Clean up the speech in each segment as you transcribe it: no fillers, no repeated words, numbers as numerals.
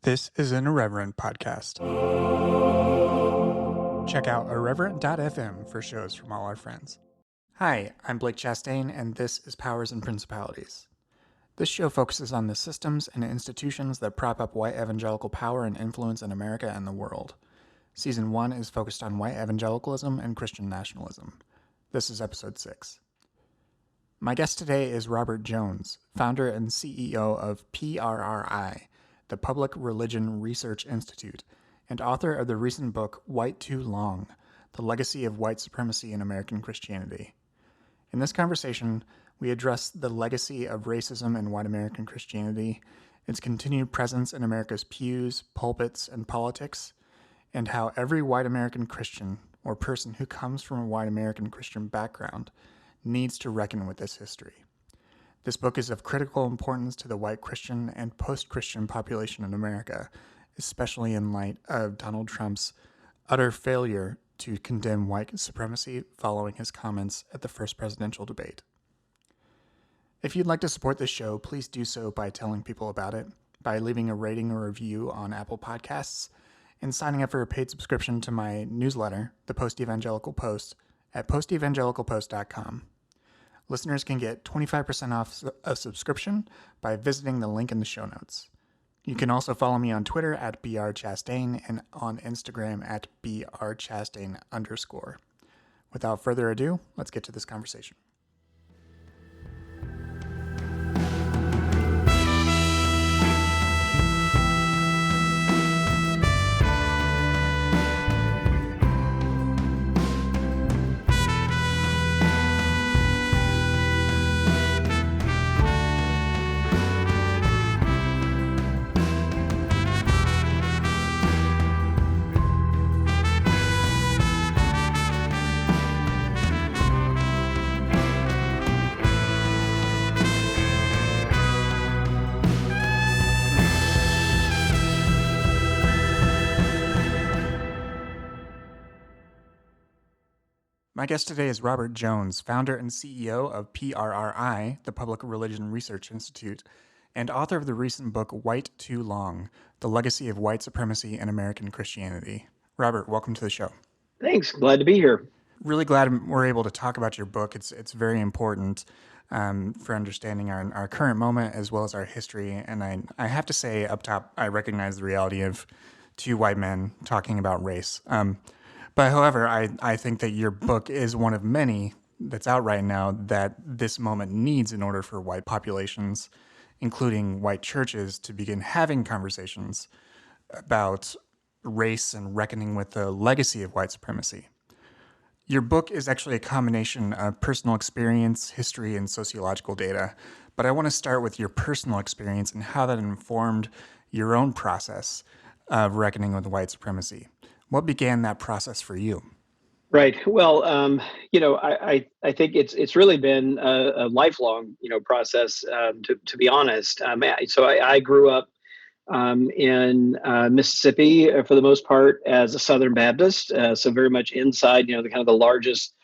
This is an Irreverent podcast. Check out irreverent.fm for shows from all our friends. Hi, I'm Blake Chastain, and this is Powers and Principalities. This show focuses on the systems and institutions that prop up white evangelical power and influence in America and the world. Season 1 is focused on white evangelicalism and Christian nationalism. This is episode 6. My guest today is Robert Jones, founder and CEO of PRRI, the Public Religion Research Institute, and author of the recent book White Too Long, The Legacy of White Supremacy in American Christianity. In this conversation, we address the legacy of racism in white American Christianity, its continued presence in America's pews, pulpits, and politics, and how every white American Christian, or person who comes from a white American Christian background, needs to reckon with this history. This book is of critical importance to the white Christian and post-Christian population in America, especially in light of Donald Trump's utter failure to condemn white supremacy following his comments at the first presidential debate. If you'd like to support this show, please do so by telling people about it, by leaving a rating or review on Apple Podcasts, and signing up for a paid subscription to my newsletter, The Post-Evangelical Post, at postevangelicalpost.com. Listeners can get 25% off a subscription by visiting the link in the show notes. You can also follow me on Twitter at brchastain and on Instagram at brchastain_. Without further ado, let's get to this conversation. My guest today is Robert Jones, founder and CEO of PRRI, the Public Religion Research Institute, and author of the recent book White Too Long, The Legacy of White Supremacy in American Christianity. Robert, welcome to the show. Thanks. Glad to be here. Really glad we're able to talk about your book. It's very important for understanding our current moment as well as our history. And I have to say up top, I recognize the reality of two white men talking about race. But however, I think that your book is one of many that's out right now that this moment needs in order for white populations, including white churches, to begin having conversations about race and reckoning with the legacy of white supremacy. Your book is actually a combination of personal experience, history, and sociological data. But I want to start with your personal experience and how that informed your own process of reckoning with white supremacy. What began that process for you? Right. Well, I think it's really been a lifelong, process. To be honest, I grew up in Mississippi for the most part as a Southern Baptist, so very much inside, the kind of the largest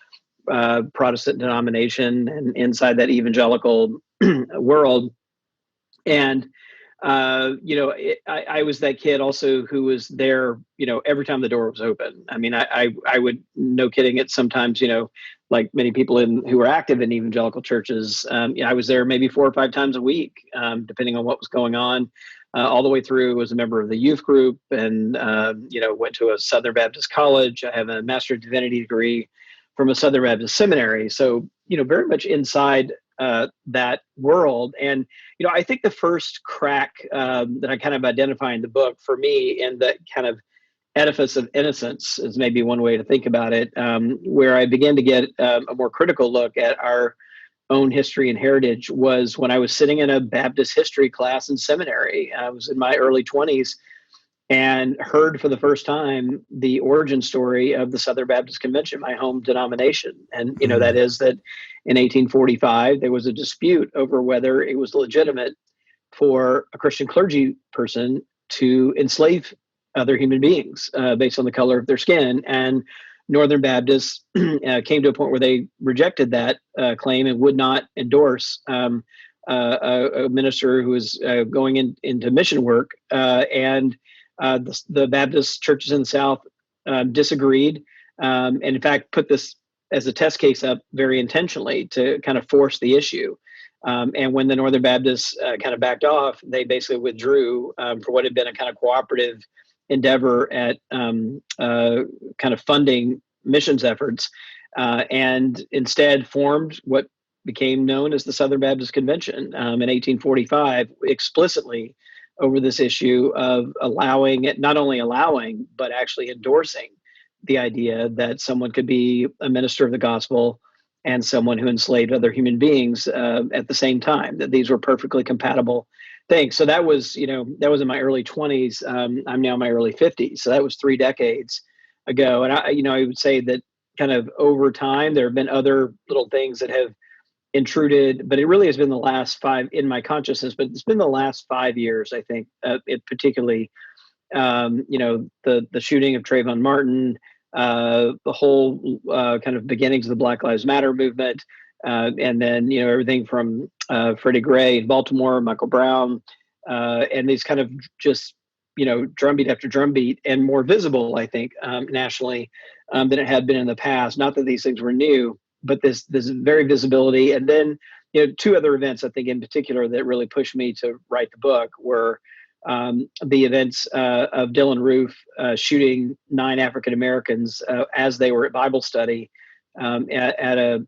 Protestant denomination and inside that evangelical world, and I was that kid also who was there, every time the door was open. I mean, I would, no kidding it, sometimes, like many people who were active in evangelical churches, I was there maybe 4 or 5 times a week, depending on what was going on, all the way through. Was a member of the youth group and, went to a Southern Baptist college. I have a Master of Divinity degree from a Southern Baptist seminary. So, very much inside that world. And, I think the first crack that I kind of identify in the book for me in that kind of edifice of innocence is maybe one way to think about it, where I began to get a more critical look at our own history and heritage was when I was sitting in a Baptist history class in seminary. I was in my early 20s and heard for the first time the origin story of the Southern Baptist Convention, my home denomination. And, that is that in 1845, there was a dispute over whether it was legitimate for a Christian clergy person to enslave other human beings based on the color of their skin. And Northern Baptists came to a point where they rejected that claim and would not endorse a minister who was going into mission work, and the Baptist churches in the South disagreed, and in fact put this as a test case up very intentionally to kind of force the issue. And when the Northern Baptists kind of backed off, they basically withdrew for what had been a kind of cooperative endeavor at kind of funding missions efforts, and instead formed what became known as the Southern Baptist Convention in 1845, explicitly over this issue of allowing it, not only allowing, but actually endorsing the idea that someone could be a minister of the gospel and someone who enslaved other human beings at the same time, that these were perfectly compatible things. So that was, that was in my early 20s. I'm now in my early 50s. So that was 3 decades ago. And I would say that kind of over time, there have been other little things that have intruded, but it really has been the last five in my consciousness, but it's been the last 5 years, I think, it particularly, the shooting of Trayvon Martin, the whole kind of beginnings of the Black Lives Matter movement, and then everything from Freddie Gray in Baltimore, Michael Brown, and these kind of just drumbeat after drumbeat, and more visible, I think, nationally than it had been in the past. Not that these things were new, but this very visibility. And then two other events I think in particular that really pushed me to write the book were the events of Dylan Roof shooting 9 African Americans as they were at Bible study at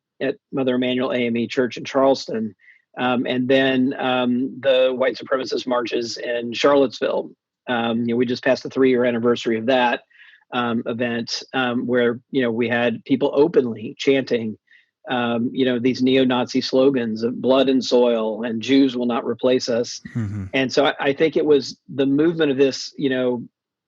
Mother Emanuel AME Church in Charleston, and then the white supremacist marches in Charlottesville. We just passed the 3-year anniversary of that event, where we had people openly chanting these neo-Nazi slogans of blood and soil and Jews will not replace us. Mm-hmm. And so I think it was the movement of this,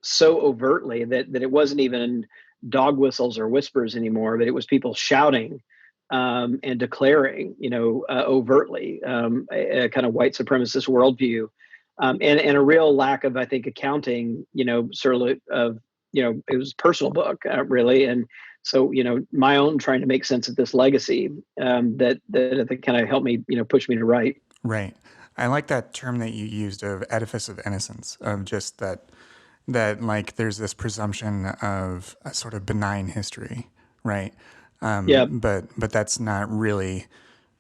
so overtly that it wasn't even dog whistles or whispers anymore, but it was people shouting and declaring, overtly a kind of white supremacist worldview, and a real lack of, I think, accounting, sort of, it was a personal book, really. And so, my own trying to make sense of this legacy that I think kind of helped me, push me to write. Right. I like that term that you used of edifice of innocence, of just that like there's this presumption of a sort of benign history, right? Yeah. But that's not really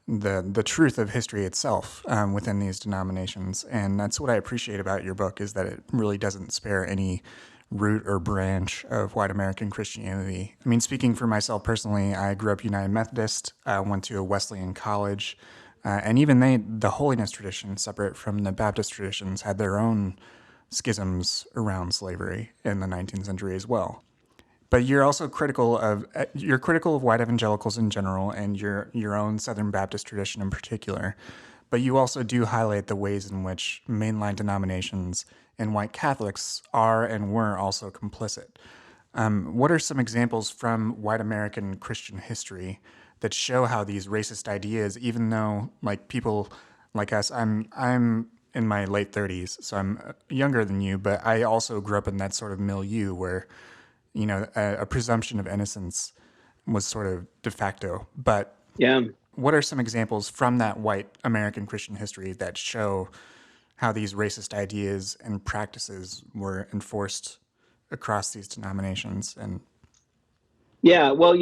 the truth of history itself within these denominations. And that's what I appreciate about your book, is that it really doesn't spare any root or branch of white American Christianity. I mean, speaking for myself personally, I grew up United Methodist, went to a Wesleyan college, and even the holiness tradition, separate from the Baptist traditions, had their own schisms around slavery in the 19th century as well. But you're also critical of white evangelicals in general and your own Southern Baptist tradition in particular. But you also do highlight the ways in which mainline denominations and white Catholics are and were also complicit. What are some examples from white American Christian history that show how these racist ideas, even though like people like us, I'm in my late 30s, so I'm younger than you, but I also grew up in that sort of milieu where a presumption of innocence was sort of de facto. But Yeah. what are some examples from that white American Christian history that show how these racist ideas and practices were enforced across these denominations? And Yeah, well,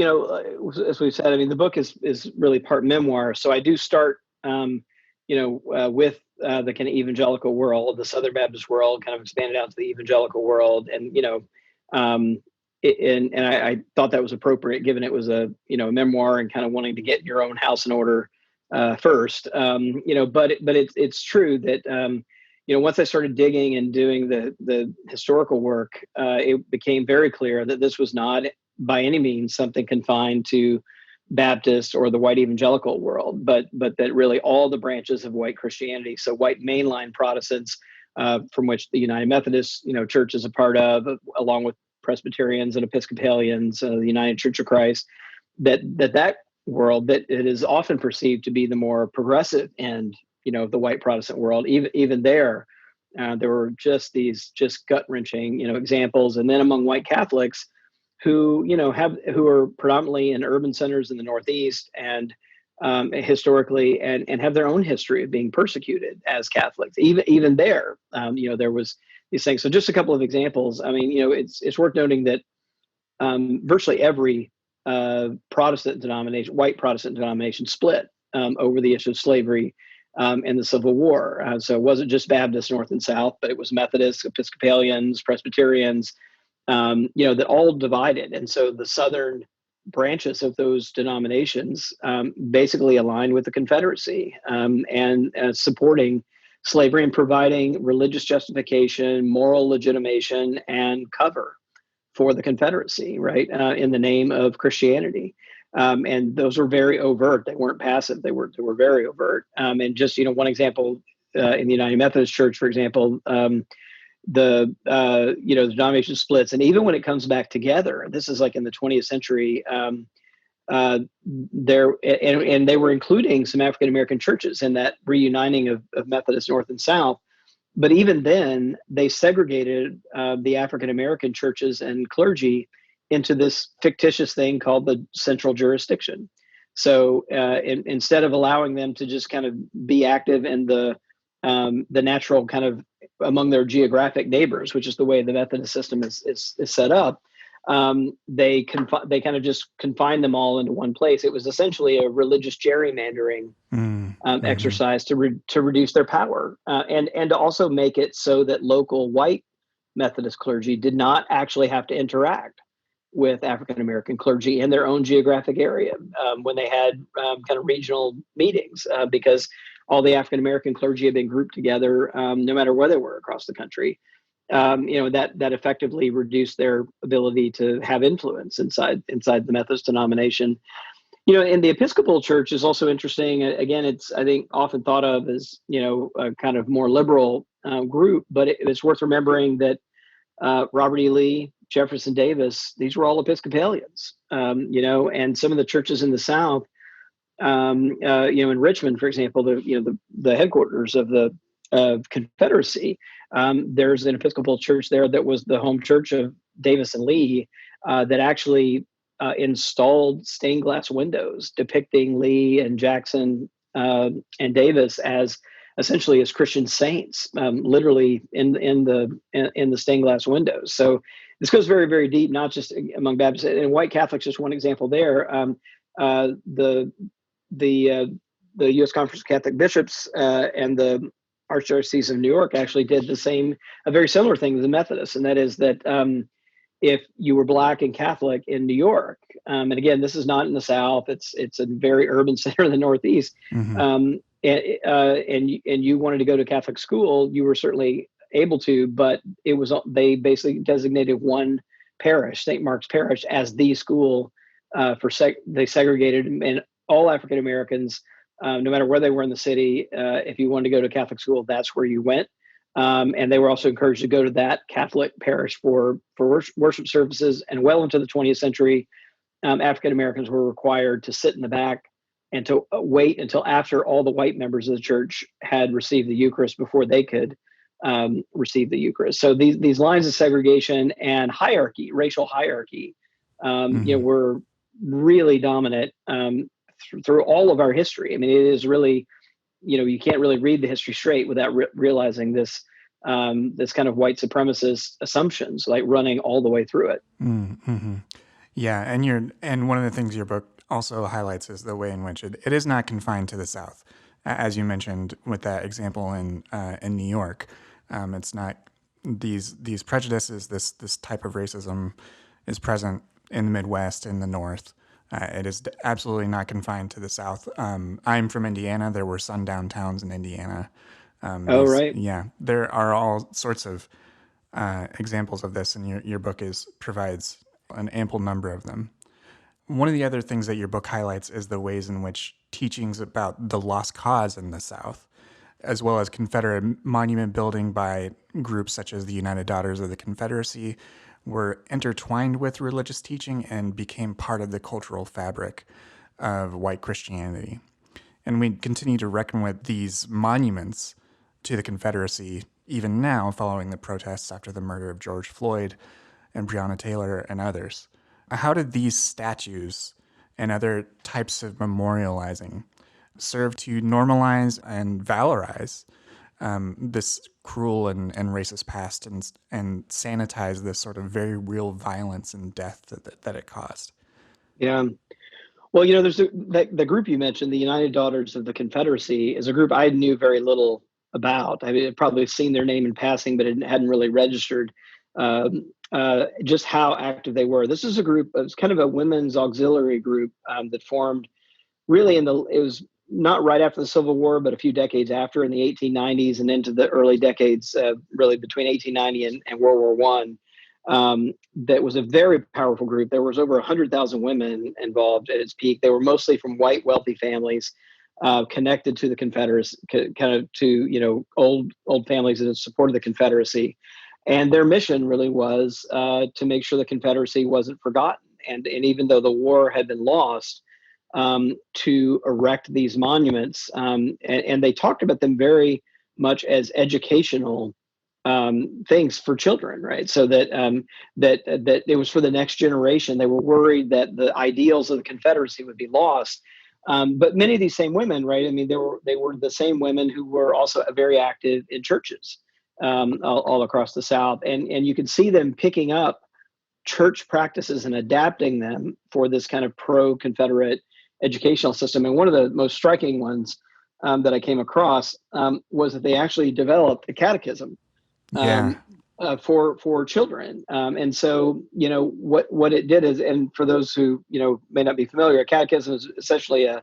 as we said, I mean, the book is really part memoir. So I do start, with the kind of evangelical world, the Southern Baptist world, kind of expanded out to the evangelical world, and um, I thought that was appropriate, given it was a memoir and kind of wanting to get your own house in order first. But it's true that once I started digging and doing the historical work, it became very clear that this was not by any means something confined to Baptist or the white evangelical world, but that really all the branches of white Christianity, so white mainline Protestants, from which the United Methodist Church is a part of, along with Presbyterians and Episcopalians, the United Church of Christ, that world that it is often perceived to be the more progressive end, of the white Protestant world. Even there, there were just these gut wrenching, examples. And then among white Catholics, who are predominantly in urban centers in the Northeast, and historically, and have their own history of being persecuted as Catholics. Even there, there was these things. So just a couple of examples. I mean, it's worth noting that virtually every Protestant denomination, white Protestant denomination, split over the issue of slavery in the Civil War. So it wasn't just Baptists, North and South, but it was Methodists, Episcopalians, Presbyterians, that all divided. And so the Southern branches of those denominations basically aligned with the Confederacy and supporting slavery and providing religious justification, moral legitimation, and cover for the Confederacy, right, in the name of Christianity. And those were very overt. They weren't passive. They were very overt. And just one example in the United Methodist Church, for example, the denomination splits, and even when it comes back together, this is like in the 20th century. There and they were including some African American churches in that reuniting of Methodist North and South. But even then, they segregated the African American churches and clergy into this fictitious thing called the central jurisdiction. So instead of allowing them to just kind of be active in the natural kind of among their geographic neighbors, which is the way the Methodist system is set up, they kind of just confined them all into one place. It was essentially a religious gerrymandering exercise to reduce their power and to also make it so that local white Methodist clergy did not actually have to interact with African American clergy in their own geographic area when they had kind of regional meetings because all the African American clergy had been grouped together no matter where they were across the country. That effectively reduced their ability to have influence inside the Methodist denomination. And the Episcopal Church is also interesting. Again, it's, I think, often thought of as, a kind of more liberal group, but it's worth remembering that Robert E. Lee, Jefferson Davis, these were all Episcopalians, and some of the churches in the South, in Richmond, for example, the headquarters of the Confederacy, there's an Episcopal church there that was the home church of Davis and Lee that actually installed stained glass windows depicting Lee and Jackson and Davis as essentially as Christian saints, literally in the stained glass windows. So this goes very, very deep, not just among Baptists and white Catholics. Just one example there. The U.S. Conference of Catholic Bishops and the Archdiocese of New York actually did a very similar thing to the Methodists, and that is that if you were Black and Catholic in New York, and again, this is not in the South; it's a very urban center in the Northeast, and you wanted to go to Catholic school, you were certainly able to, but they basically designated one parish, St. Mark's Parish, as the school they segregated, and all African Americans, no matter where they were in the city, if you wanted to go to Catholic school, that's where you went. And they were also encouraged to go to that Catholic parish for worship services. And well into the 20th century, African Americans were required to sit in the back and to wait until after all the white members of the church had received the Eucharist before they could receive the Eucharist. So these lines of segregation and hierarchy, racial hierarchy, were really dominant through all of our history. I mean, it is really, you can't really read the history straight without realizing this kind of white supremacist assumptions like running all the way through it. Mm-hmm. Yeah, and one of the things your book also highlights is the way in which it is not confined to the South, as you mentioned with that example in New York. It's not these prejudices. This type of racism is present in the Midwest, in the North. It is absolutely not confined to the South. I'm from Indiana. There were sundown towns in Indiana. Right. Yeah, there are all sorts of examples of this, and your book provides an ample number of them. One of the other things that your book highlights is the ways in which teachings about the lost cause in the South, as well as Confederate monument building by groups such as the United Daughters of the Confederacy, were intertwined with religious teaching and became part of the cultural fabric of white Christianity. And we continue to reckon with these monuments to the Confederacy even now, following the protests after the murder of George Floyd and Breonna Taylor and others. How did these statues and other types of memorializing serve to normalize and valorize this cruel and racist past, and sanitize this sort of very real violence and death that it caused. Yeah. Well, there's the group you mentioned, the United Daughters of the Confederacy, is a group I knew very little about. I mean, I'd probably seen their name in passing, but it hadn't really registered just how active they were. This is a group, it's kind of a women's auxiliary group that formed really it was not right after the Civil War, but a few decades after, in the 1890s and into the early decades, really between 1890 and World War One. That was a very powerful group. There was over 100,000 women involved at its peak. They were mostly from white, wealthy families, connected to the Confederacy, kind of to old families that had supported the Confederacy. And their mission really was to make sure the Confederacy wasn't forgotten. And even though the war had been lost, to erect these monuments. And they talked about them very much as educational things for children, right? So that it was for the next generation. They were worried that the ideals of the Confederacy would be lost. But many of these same women, right? I mean, they were the same women who were also very active in churches all across the South, and you could see them picking up church practices and adapting them for this kind of pro-Confederate educational system. And one of the most striking ones that I came across was that they actually developed a catechism Yeah. for children. And so, what it did is, and for those who may not be familiar, a catechism is essentially a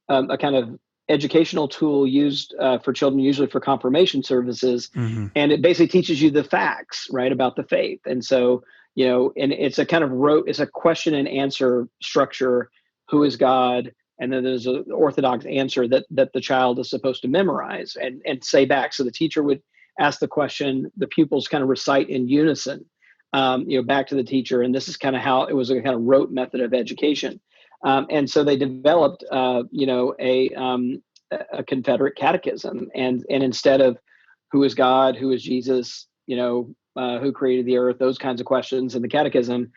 kind of educational tool used for children, usually for confirmation services, Mm-hmm. and it basically teaches you the facts, right, about the faith. And so, and it's a kind of it's a question and answer structure. Who is God? And then there's an orthodox answer that the child is supposed to memorize and say back. So the teacher would ask the question, the pupils kind of recite in unison, back to the teacher. And this is kind of how it was, a kind of rote method of education. And so they developed, a Confederate catechism, and instead of who is God, who is Jesus, who created the earth, those kinds of questions in the catechism,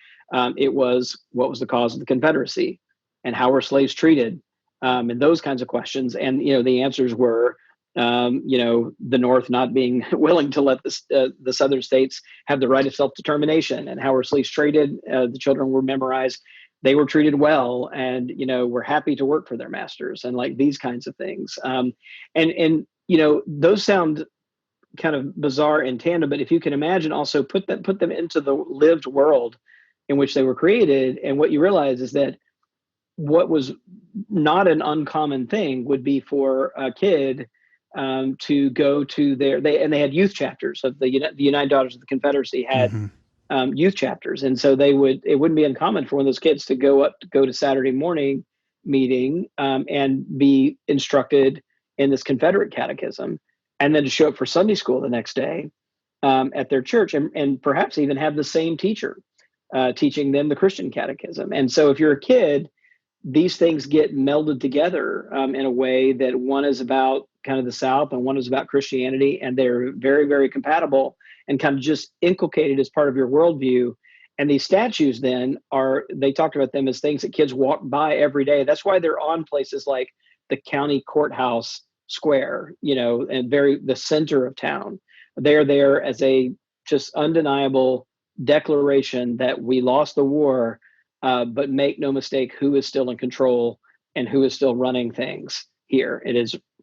it was what was the cause of the Confederacy, and how were slaves treated, and those kinds of questions. And the answers were, the North not being willing to let the Southern states have the right of self-determination, and how were slaves treated. The children were memorized. They were treated well, and were happy to work for their masters, and like these kinds of things. And those sound kind of bizarre in tandem, but if you can imagine, also put them into the lived world in which they were created, and what you realize is that what was not an uncommon thing would be for a kid to go to they had youth chapters of the United Daughters of the Confederacy had Mm-hmm. youth chapters, and so it wouldn't be uncommon for one of those kids to go to Saturday morning meeting and be instructed in this Confederate catechism, and then to show up for Sunday school the next day at their church, and perhaps even have the same teacher teaching them the Christian catechism. And so if you're a kid, these things get melded together in a way that one is about kind of the South and one is about Christianity, and they're very, very compatible and kind of just inculcated as part of your worldview. And these statues then they talked about them as things that kids walk by every day. That's why they're on places like the county courthouse square, and the center of town. They're there as a just undeniable declaration that we lost the war, but make no mistake, who is still in control and who is still running things here.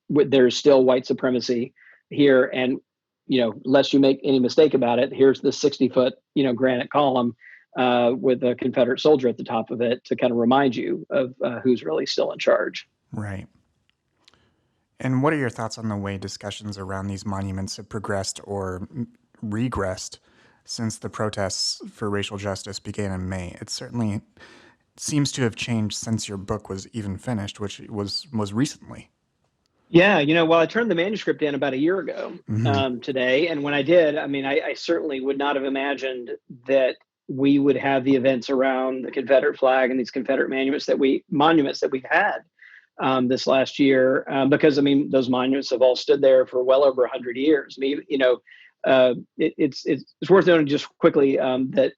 There's still white supremacy here, and lest you make any mistake about it, here's the 60-foot granite column with a Confederate soldier at the top of it to kind of remind you of who's really still in charge. Right. And what are your thoughts on the way discussions around these monuments have progressed or regressed since the protests for racial justice began in May? It certainly seems to have changed since your book was even finished, which was recently. Yeah, well, I turned the manuscript in about a year ago Mm-hmm. today, and when I did, I mean, I certainly would not have imagined that we would have the events around the Confederate flag and these Confederate monuments that we've had this last year, because I mean, those monuments have all stood there for well over 100 years. I mean, it's worth noting just quickly that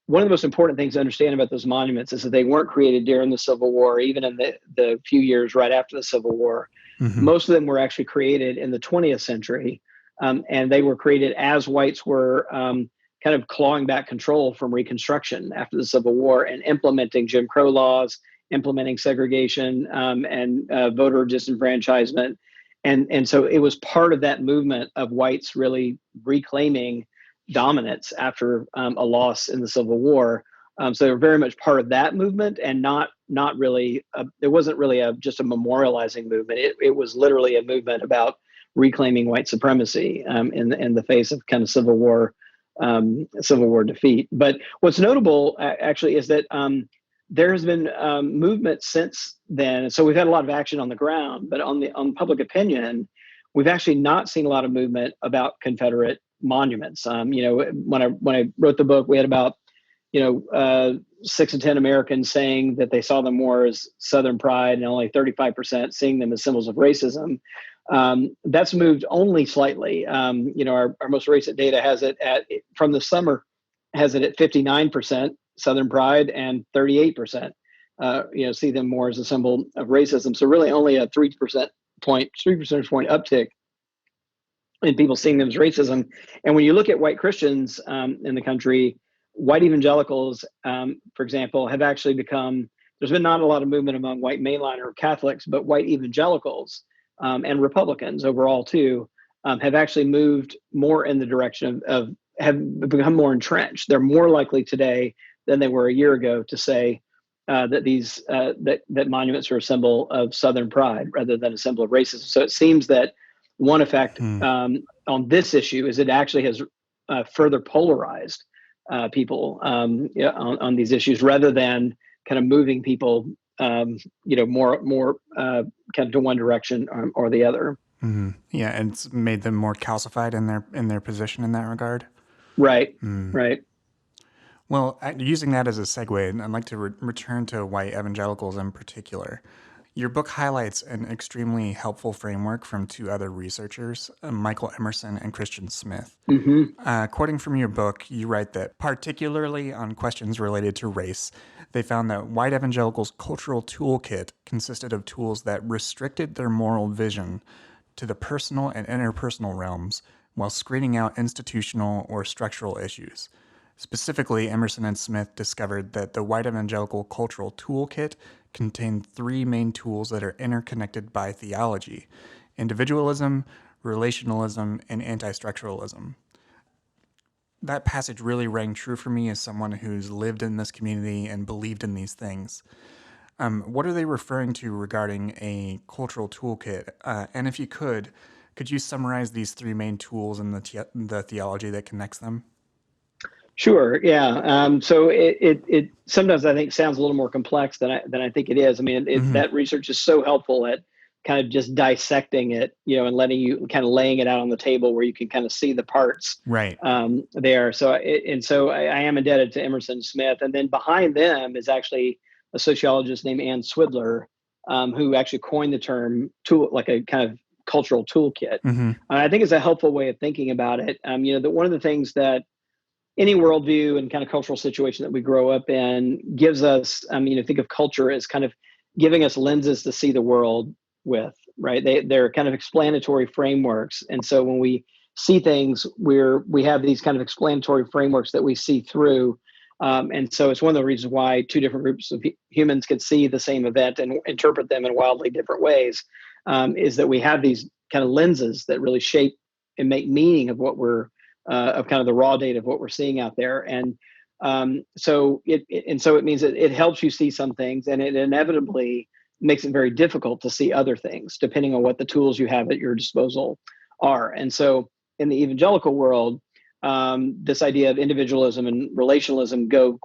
one of the most important things to understand about those monuments is that they weren't created during the Civil War, even in the few years right after the Civil War. Mm-hmm. Most of them were actually created in the 20th century, and they were created as whites were kind of clawing back control from Reconstruction after the Civil War and implementing Jim Crow laws, implementing segregation and voter disenfranchisement. And so it was part of that movement of whites really reclaiming dominance after a loss in the Civil War. So they were very much part of that movement, and not really. It wasn't really just a memorializing movement. It was literally a movement about reclaiming white supremacy in the face of kind of Civil War defeat. But what's notable actually is that there has been movement since then. So we've had a lot of action on the ground, but on public opinion, we've actually not seen a lot of movement about Confederate monuments. When I wrote the book, we had about 6 in 10 Americans saying that they saw them more as Southern pride, and only 35% seeing them as symbols of racism. That's moved only slightly. Our most recent data has it from the summer has it at 59% Southern pride and 38% see them more as a symbol of racism. So really only a 3 percentage point uptick in people seeing them as racism. And when you look at white Christians in the country, white evangelicals, for example, have actually become, there's been not a lot of movement among white mainliner Catholics, but white evangelicals and Republicans overall too, have actually moved more in the direction of have become more entrenched. They're more likely today than they were a year ago to say that that monuments are a symbol of Southern pride rather than a symbol of racism. So it seems that one effect on this issue is it actually has further polarized people on these issues rather than kind of moving people more kind of to one direction or the other. Mm-hmm. Yeah, and it's made them more calcified in their position in that regard. Right. Right. Well, using that as a segue, I'd like to return to white evangelicals in particular. Your book highlights an extremely helpful framework from two other researchers, Michael Emerson and Christian Smith. Mm-hmm. Quoting from your book, you write that, particularly on questions related to race, they found that white evangelicals' cultural toolkit consisted of tools that restricted their moral vision to the personal and interpersonal realms while screening out institutional or structural issues. Specifically, Emerson and Smith discovered that the white evangelical cultural toolkit contained three main tools that are interconnected by theology: individualism, relationalism, and anti-structuralism. That passage really rang true for me as someone who's lived in this community and believed in these things. What are they referring to regarding a cultural toolkit? And if you could you summarize these three main tools and the theology that connects them? Sure. Yeah. So it sometimes I think sounds a little more complex than I think it is. I mean, that research is so helpful at kind of just dissecting it, and letting you kind of laying it out on the table where you can kind of see the parts Right. there. So I am indebted to Emerson Smith, and then behind them is actually a sociologist named Ann Swidler, who actually coined the term tool, like a kind of cultural toolkit. I think it's a helpful way of thinking about it. That one of the things that any worldview and kind of cultural situation that we grow up in gives us, think of culture as kind of giving us lenses to see the world with, right? They're kind of explanatory frameworks. And so when we see things, we have these kind of explanatory frameworks that we see through. And so it's one of the reasons why two different groups of humans can see the same event and interpret them in wildly different ways, is that we have these kind of lenses that really shape and make meaning of what we're of kind of the raw data of what we're seeing out there. And so it means that it helps you see some things, and it inevitably makes it very difficult to see other things depending on what the tools you have at your disposal are. And so in the evangelical world, this idea of individualism and relationalism go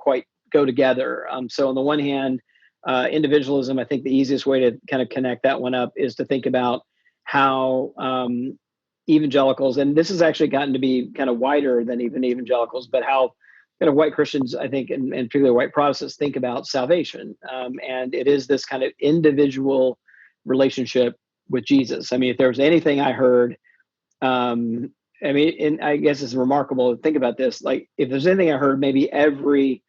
together. So on the one hand, individualism, I think the easiest way to kind of connect that one up is to think about how evangelicals, and this has actually gotten to be kind of wider than even evangelicals, but how kind of white Christians, I think, and particularly white Protestants, think about salvation. And it is this kind of individual relationship with Jesus. I mean, if there was anything I heard, and I guess it's remarkable to think about this. Like, if there's anything I heard, maybe every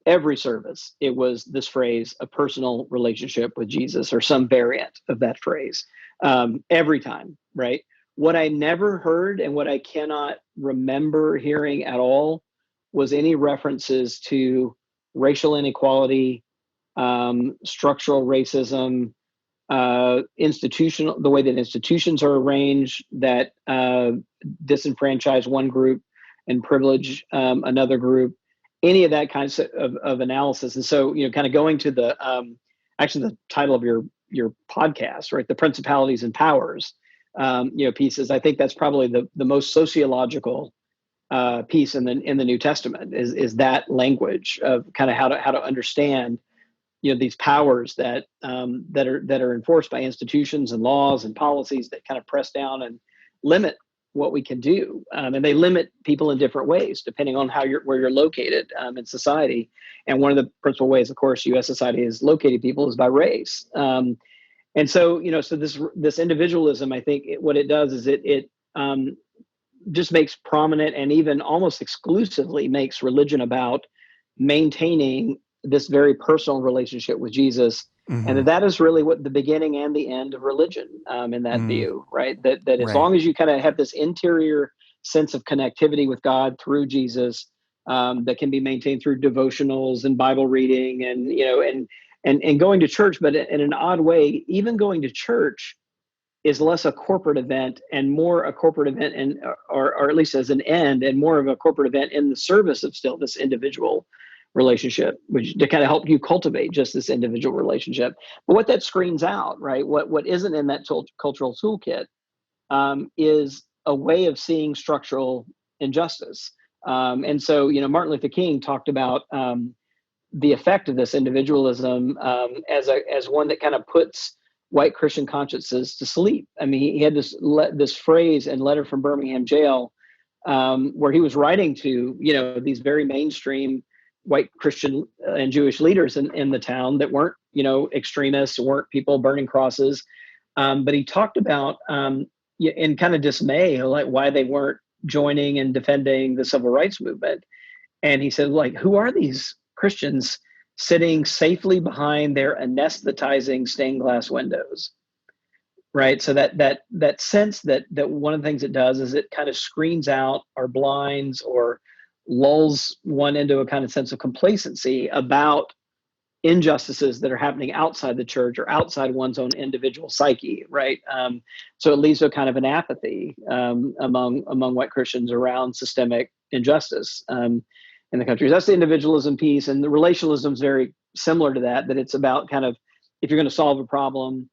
every service, it was this phrase, a personal relationship with Jesus, or some variant of that phrase, every time, right? What I never heard and what I cannot remember hearing at all was any references to racial inequality, structural racism, institutional, the way that institutions are arranged that disenfranchise one group and privilege another group, any of that kind of analysis. And so, kind of going to the actually the title of your podcast, right? The Principalities and Powers, pieces. I think that's probably the most sociological piece in the New Testament is that language of kind of how to understand these powers that are enforced by institutions and laws and policies that kind of press down and limit what we can do, and they limit people in different ways depending on where you're located in society. And one of the principal ways, of course, U.S. society has located people is by race. And so so this individualism, I think what it does is it just makes prominent and even almost exclusively makes religion about maintaining this very personal relationship with Jesus. Mm-hmm. And that is really what the beginning and the end of religion, in that view, right? That as Right. long as you kind of have this interior sense of connectivity with God through Jesus, that can be maintained through devotionals and Bible reading and going to church, but in an odd way, even going to church is less a corporate event and more a corporate event, and or at least as an end, and more of a corporate event in the service of still this individual relationship, which to kind of help you cultivate just this individual relationship. But what that screens out, right? What isn't in that cultural toolkit is a way of seeing structural injustice. And so, Martin Luther King talked about the effect of this individualism as one that kind of puts white Christian consciences to sleep. I mean, he had this phrase and letter from Birmingham jail, where he was writing to these very mainstream white Christian and Jewish leaders in the town that weren't extremists, weren't people burning crosses, but he talked about in kind of dismay, like why they weren't joining and defending the civil rights movement. And he said, like, who are these Christians sitting safely behind their anesthetizing stained glass windows? Right. So that sense that one of the things it does is it kind of screens out or blinds or lulls one into a kind of sense of complacency about injustices that are happening outside the church or outside one's own individual psyche, right? So it leads to a kind of an apathy among white Christians around systemic injustice in the country. That's the individualism piece, and the relationalism is very similar to that. That it's about kind of, if you're going to solve a problem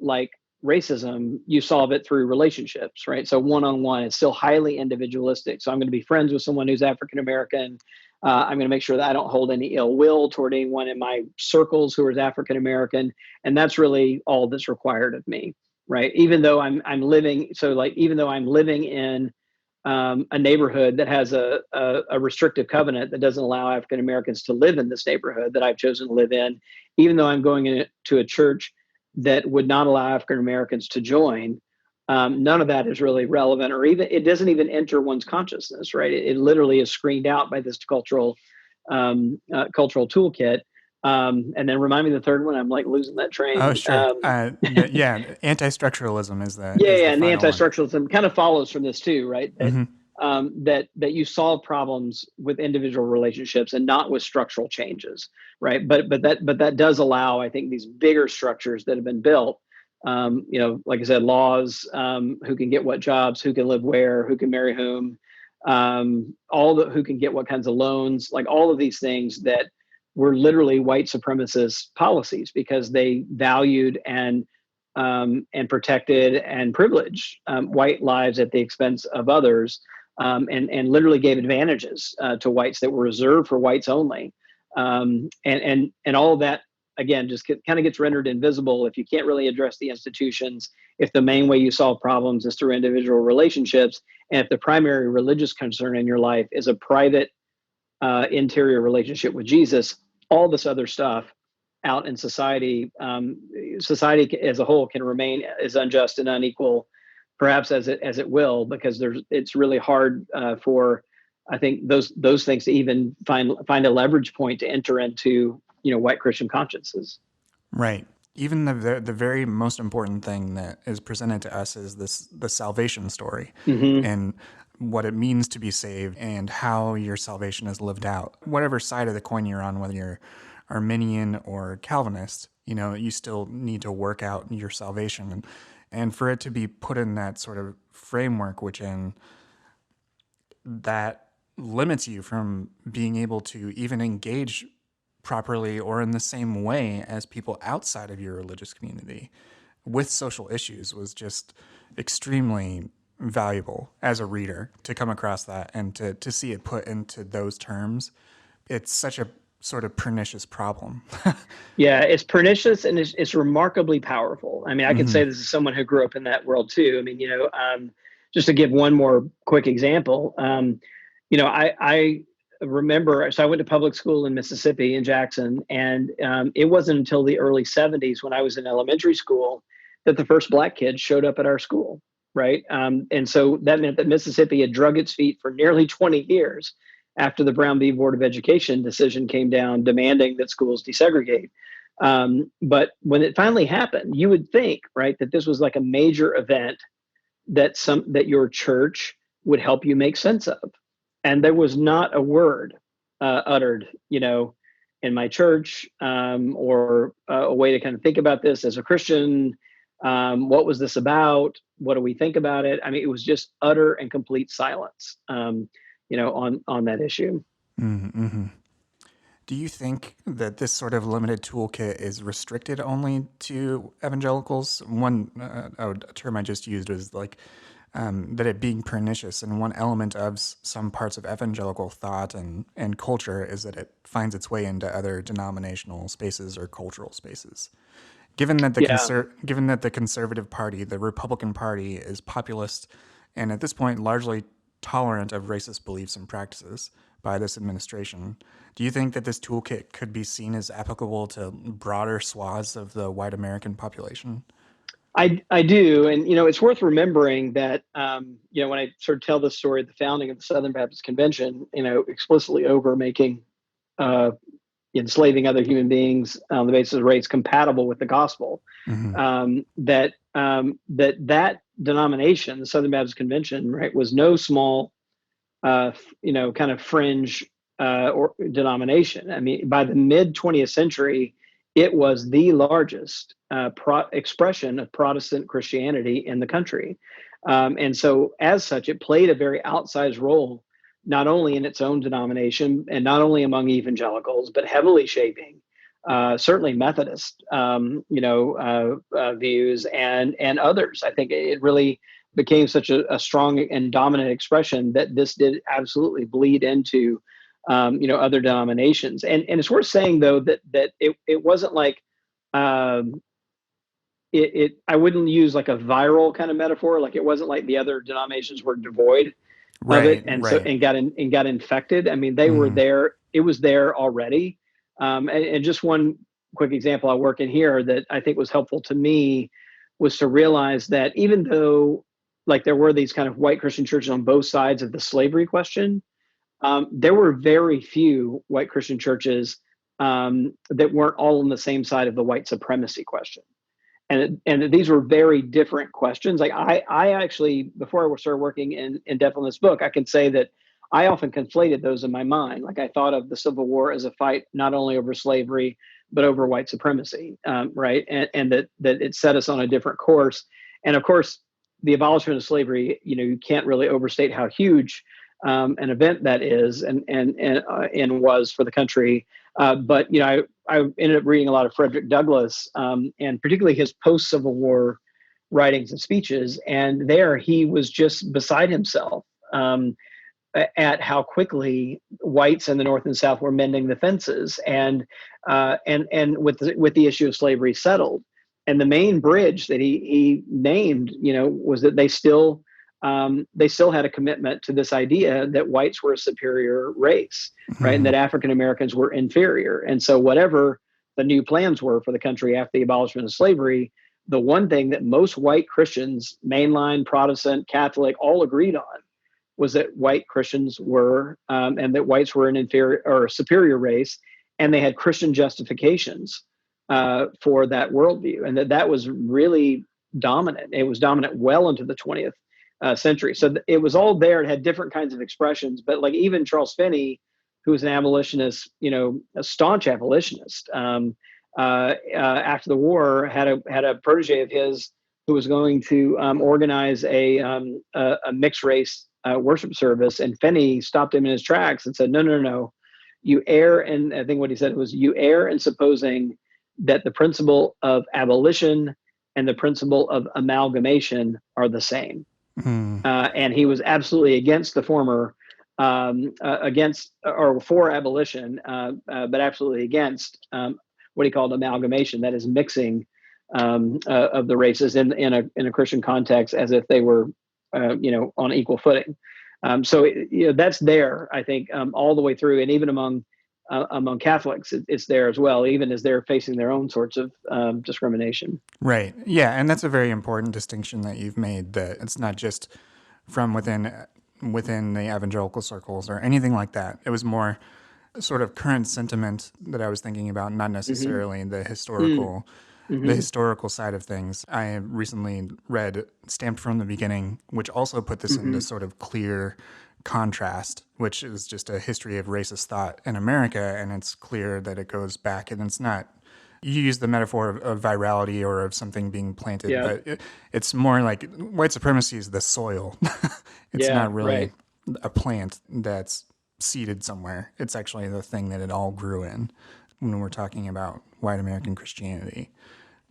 like racism, you solve it through relationships, right? So one-on-one, it's still highly individualistic. So I'm going to be friends with someone who's African American. I'm going to make sure that I don't hold any ill will toward anyone in my circles who is African American, and that's really all that's required of me, right? Even though I'm living, so like even though I'm living in a neighborhood that has a restrictive covenant that doesn't allow African Americans to live in this neighborhood that I've chosen to live in, even though I'm going into a church that would not allow African Americans to join, none of that is really relevant, or even it doesn't even enter one's consciousness, right? It literally is screened out by this cultural toolkit. And then remind me the third one. I'm like losing that Oh, train. sure. Yeah, anti-structuralism is the Yeah, and the final one. anti-structuralism kind of follows from this too, right? That Mm-hmm. that you solve problems with individual relationships and not with structural changes, right? But that does allow, I think, these bigger structures that have been built. Like I said, laws, who can get what jobs, who can live where, who can marry whom, who can get what kinds of loans, like all of these things that were literally white supremacist policies because they valued and protected and privileged white lives at the expense of others, and literally gave advantages to whites that were reserved for whites only. And all of that, again, just kind of gets rendered invisible if you can't really address the institutions, if the main way you solve problems is through individual relationships, and if the primary religious concern in your life is a private interior relationship with Jesus. All this other stuff out in society, society as a whole can remain as unjust and unequal, perhaps as it will, because it's really hard for I think those things to even find a leverage point to enter into, white Christian consciences. Right. Even the very most important thing that is presented to us is the salvation story, Hmm. and what it means to be saved and how your salvation is lived out. Whatever side of the coin you're on, whether you're Arminian or Calvinist, you still need to work out your salvation, and for it to be put in that sort of framework, which in that limits you from being able to even engage properly or in the same way as people outside of your religious community with social issues, was just extremely valuable as a reader to come across that and to see it put into those terms. It's such a sort of pernicious problem. Yeah, it's pernicious and it's remarkably powerful. I mean, I could Hmm. say this is someone who grew up in that world too. I mean, just to give one more quick example, I remember, so I went to public school in Mississippi in Jackson, and it wasn't until the early 70s when I was in elementary school that the first black kids showed up at our school, right? And so that meant that Mississippi had drug its feet for nearly 20 years after the Brown v. Board of Education decision came down demanding that schools desegregate. But when it finally happened, you would think, right, that this was like a major event that your church would help you make sense of, and there was not a word uttered, in my church, or a way to kind of think about this as a Christian. What was this about? What do we think about it? I mean, it was just utter and complete silence, on that issue. Mm-hmm. Do you think that this sort of limited toolkit is restricted only to evangelicals? One a term I just used was like that it being pernicious, and one element of some parts of evangelical thought and culture is that it finds its way into other denominational spaces or cultural spaces. Yeah. Given that the Conservative Party, the Republican Party, is populist and at this point largely tolerant of racist beliefs and practices by this administration, do you think that this toolkit could be seen as applicable to broader swaths of the white American population? I do, and it's worth remembering that when I sort of tell the story of the founding of the Southern Baptist Convention, explicitly over making uh, enslaving other human beings on the basis of race compatible with the gospel, Mm-hmm. that denomination, the Southern Baptist Convention, right, was no small kind of fringe or denomination. I mean, by the mid 20th century, it was the largest expression of Protestant Christianity in the country. And so, as such, it played a very outsized role, not only in its own denomination and not only among evangelicals, but heavily shaping certainly Methodist, views and others. I think it really became such a strong and dominant expression that this did absolutely bleed into other denominations. And it's worth saying though that it wasn't like um, I wouldn't use like a viral kind of metaphor. Like it wasn't like the other denominations were devoid of it Right, and right. got infected. I mean, they were Mm-hmm. there. It was there already. And just one quick example I work in here that I think was helpful to me was to realize that even though like there were these kind of white Christian churches on both sides of the slavery question, there were very few white Christian churches that weren't all on the same side of the white supremacy question. And these were very different questions. Like I actually, before I started working in depth on this book, I can say that I often conflated those in my mind. Like I thought of the Civil War as a fight not only over slavery but over white supremacy, right? And that it set us on a different course. And of course, the abolishment of slavery, you can't really overstate how huge an event that is and was for the country. But I ended up reading a lot of Frederick Douglass, and particularly his post Civil War writings and speeches. And there he was just beside himself at how quickly whites in the North and South were mending the fences, and with the issue of slavery settled. And the main bridge that he named, was that they still had a commitment to this idea that whites were a superior race, right, and Mm-hmm. that African Americans were inferior. And so, whatever the new plans were for the country after the abolishment of slavery, the one thing that most white Christians, mainline, Protestant, Catholic, all agreed on was that white Christians were, and that whites were an inferior or a superior race, and they had Christian justifications for that worldview, and that was really dominant. It was dominant well into the 20th century. So it was all there. It had different kinds of expressions, but like even Charles Finney, who was an abolitionist, a staunch abolitionist, after the war had a protege of his who was going to organize a mixed race worship service, and Finney stopped him in his tracks and said, no. You err, and I think what he said was, you err in supposing that the principle of abolition and the principle of amalgamation are the same. Mm. And he was absolutely against the former, against or for abolition, but absolutely against what he called amalgamation, that is mixing of the races in a Christian context as if they were, on equal footing. So that's there, I think, all the way through, and even among Catholics, it's there as well, even as they're facing their own sorts of discrimination. Right. Yeah, and that's a very important distinction that you've made, that it's not just from within the evangelical circles or anything like that. It was more sort of current sentiment that I was thinking about, not necessarily the historical the historical side of things. I recently read Stamped from the Beginning, which also put this into sort of clear contrast, which is just a history of racist thought in America, and it's clear that it goes back, and it's not, you use the metaphor of virality or of something being planted, Yeah. but it's more like white supremacy is the soil. It's Yeah, not really right. a plant that's seeded somewhere. It's actually the thing that it all grew in when we're talking about white American Christianity,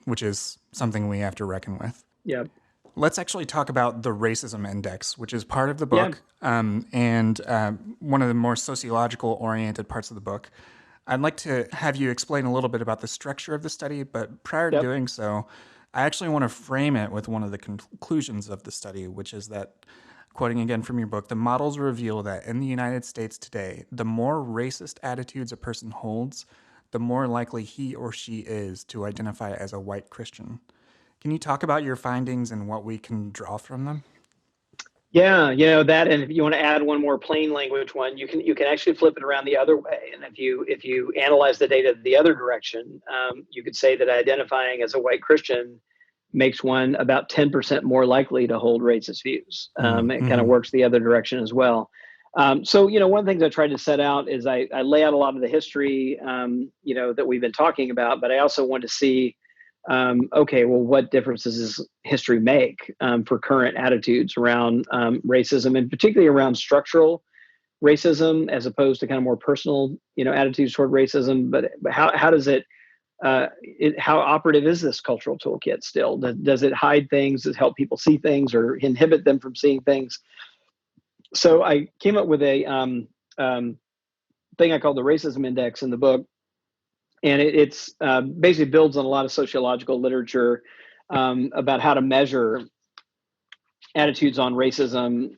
which is something we have to reckon with. Yeah. Let's actually talk about the racism index, which is part of the Yeah. book, and one of the more sociological oriented parts of the book. I'd like to have you explain a little bit about the structure of the study, but prior to Yep. doing so, I actually want to frame it with one of the conclusions of the study, which is that, quoting again from your book, the models reveal that in the United States today, the more racist attitudes a person holds, the more likely he or she is to identify as a white Christian. Can you talk about your findings and what we can draw from them? Yeah, that, and if you want to add one more plain language one, you can actually flip it around the other way. And if you analyze the data the other direction, you could say that identifying as a white Christian makes one about 10% more likely to hold racist views. It kind of works the other direction as well. So, one of the things I tried to set out is I lay out a lot of the history, that we've been talking about, but I also want to see, okay, well, what differences does history make for current attitudes around racism, and particularly around structural racism, as opposed to kind of more personal, attitudes toward racism. But how does how operative is this cultural toolkit still? Does it hide things? Does it help people see things or inhibit them from seeing things? So I came up with a thing I call the racism index in the book, and it's basically builds on a lot of sociological literature about how to measure attitudes on racism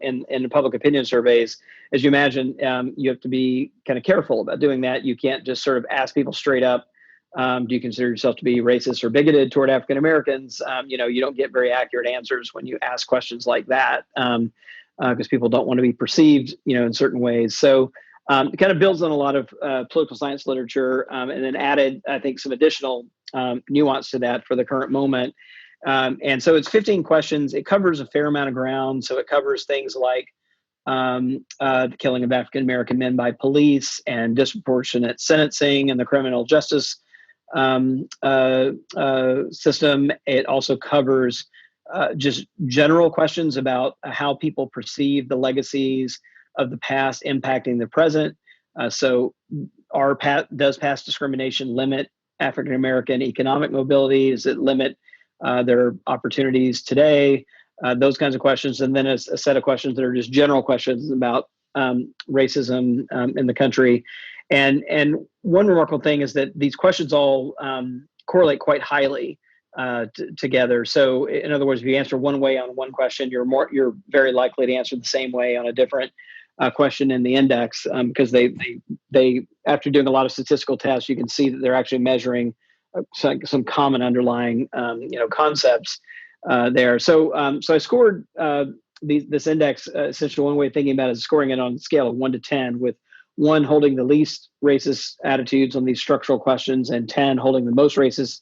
in public opinion surveys. As you imagine, you have to be kind of careful about doing that. You can't just sort of ask people straight up, do you consider yourself to be racist or bigoted toward African Americans? You don't get very accurate answers when you ask questions like that, because people don't want to be perceived, in certain ways. So it kind of builds on a lot of political science literature, and then added, I think, some additional nuance to that for the current moment. And so it's 15 questions. It covers a fair amount of ground. So it covers things like the killing of African American men by police and disproportionate sentencing and the criminal justice system. It also covers just general questions about how people perceive the legacies of the past impacting the present. So does past discrimination limit African American economic mobility? Does it limit their opportunities today? Those kinds of questions. And then a set of questions that are just general questions about racism in the country. And one remarkable thing is that these questions all correlate quite highly together. So in other words, if you answer one way on one question, you're very likely to answer the same way on a different question in the index, because they after doing a lot of statistical tests, you can see that they're actually measuring some common underlying concepts there. So I scored this index, essentially one way of thinking about it is scoring it on a scale of 1 to 10, with 1 holding the least racist attitudes on these structural questions and 10 holding the most racist